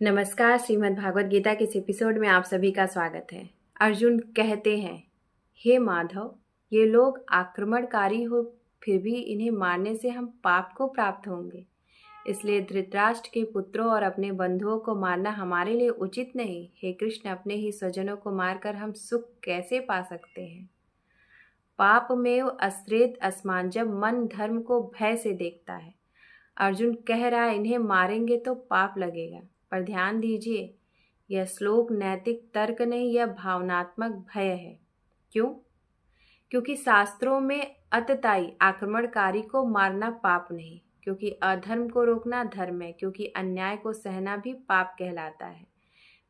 नमस्कार। श्रीमद् भागवत गीता के इस एपिसोड में आप सभी का स्वागत है। अर्जुन कहते हैं, हे माधव, ये लोग आक्रमणकारी हो, फिर भी इन्हें मारने से हम पाप को प्राप्त होंगे। इसलिए धृतराष्ट्र के पुत्रों और अपने बंधुओं को मारना हमारे लिए उचित नहीं। हे कृष्ण, अपने ही स्वजनों को मारकर हम सुख कैसे पा सकते हैं? पाप में अस्त्रेत अस्मान, जब मन धर्म को भय से देखता है। अर्जुन कह रहा है, इन्हें मारेंगे तो पाप लगेगा। पर ध्यान दीजिए, यह श्लोक नैतिक तर्क नहीं, यह भावनात्मक भय है। क्यों? क्योंकि शास्त्रों में अतताई आक्रमणकारी को मारना पाप नहीं, क्योंकि अधर्म को रोकना धर्म है, क्योंकि अन्याय को सहना भी पाप कहलाता है।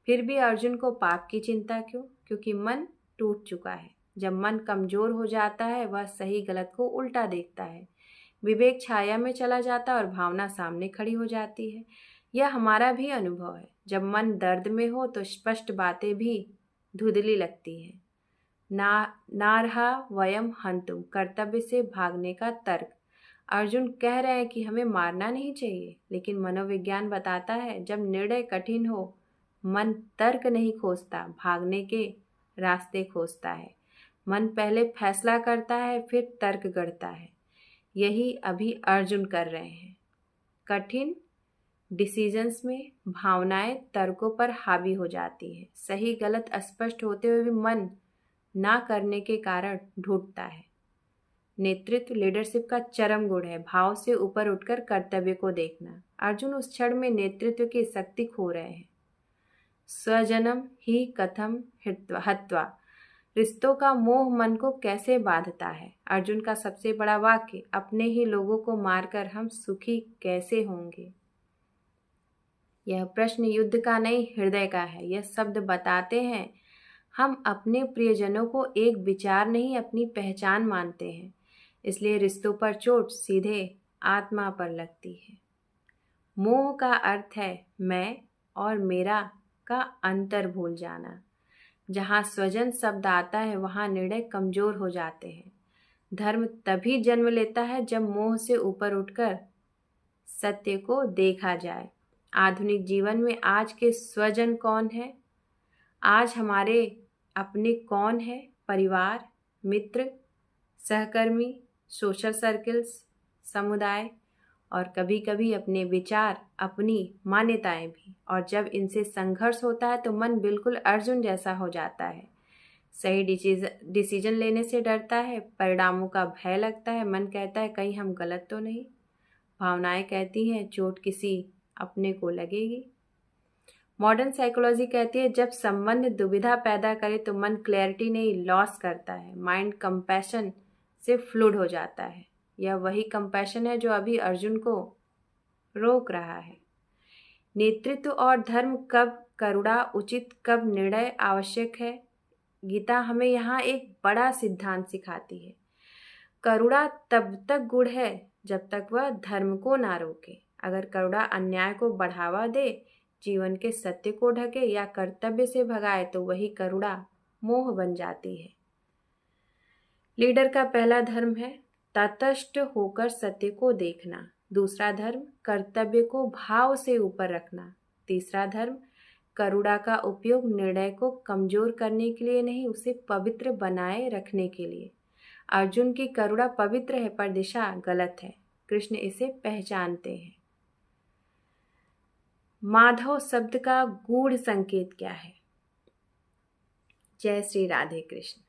फिर भी अर्जुन को पाप की चिंता क्यों? क्योंकि मन टूट चुका है। जब मन कमजोर हो जाता है, वह सही गलत को उल्टा देखता है। विवेक छाया में चला जाता है और भावना सामने खड़ी हो जाती है। यह हमारा भी अनुभव है। जब मन दर्द में हो तो स्पष्ट बातें भी धुंधली लगती हैं। नारहा वयम हंतुम, कर्तव्य से भागने का तर्क। अर्जुन कह रहे हैं कि हमें मारना नहीं चाहिए, लेकिन मनोविज्ञान बताता है, जब निर्णय कठिन हो, मन तर्क नहीं खोजता, भागने के रास्ते खोजता है। मन पहले फैसला करता है, फिर तर्क गढ़ता है। यही अभी अर्जुन कर रहे हैं। कठिन डिसीजंस में भावनाएं तर्कों पर हावी हो जाती हैं। सही गलत अस्पष्ट होते हुए भी मन ना करने के कारण ढूंढता है। नेतृत्व लीडरशिप का चरम गुण है, भाव से ऊपर उठकर कर्तव्य को देखना। अर्जुन उस क्षण में नेतृत्व की शक्ति खो रहे हैं। स्वजनम ही कथम हत्वा, रिश्तों का मोह मन को कैसे बांधता है। अर्जुन का सबसे बड़ा वाक्य, अपने ही लोगों को मारकर हम सुखी कैसे होंगे। यह प्रश्न युद्ध का नहीं, हृदय का है। यह शब्द बताते हैं, हम अपने प्रियजनों को एक विचार नहीं, अपनी पहचान मानते हैं। इसलिए रिश्तों पर चोट सीधे आत्मा पर लगती है। मोह का अर्थ है मैं और मेरा का अंतर भूल जाना। जहाँ स्वजन शब्द आता है, वहाँ निर्णय कमजोर हो जाते हैं। धर्म तभी जन्म लेता है जब मोह से ऊपर उठकर सत्य को देखा जाए। आधुनिक जीवन में आज के स्वजन कौन है? आज हमारे अपने कौन है? परिवार, मित्र, सहकर्मी, सोशल सर्कल्स, समुदाय, और कभी कभी अपने विचार, अपनी मान्यताएं भी। और जब इनसे संघर्ष होता है तो मन बिल्कुल अर्जुन जैसा हो जाता है। सही डिसीजन लेने से डरता है, परिणामों का भय लगता है। मन कहता है, कहीं हम गलत तो नहीं। भावनाएं कहती हैं, चोट किसी अपने को लगेगी। मॉडर्न साइकोलॉजी कहती है, जब संबंध दुविधा पैदा करे तो मन क्लैरिटी नहीं, लॉस करता है। माइंड कंपैशन से फ्लूड हो जाता है। यह वही कंपैशन है जो अभी अर्जुन को रोक रहा है। नेतृत्व और धर्म, कब करुणा उचित, कब निर्णय आवश्यक है। गीता हमें यहाँ एक बड़ा सिद्धांत सिखाती है। करुणा तब तक गुण है जब तक वह धर्म को ना रोके। अगर करुणा अन्याय को बढ़ावा दे, जीवन के सत्य को ढके या कर्तव्य से भगाए, तो वही करुणा मोह बन जाती है। लीडर का पहला धर्म है तटस्थ होकर सत्य को देखना। दूसरा धर्म कर्तव्य को भाव से ऊपर रखना। तीसरा धर्म करुणा का उपयोग निर्णय को कमजोर करने के लिए नहीं, उसे पवित्र बनाए रखने के लिए। अर्जुन की करुणा पवित्र है, पर दिशा गलत है। कृष्ण इसे पहचानते हैं। माधव शब्द का गूढ़ संकेत क्या है? जय श्री राधे कृष्ण।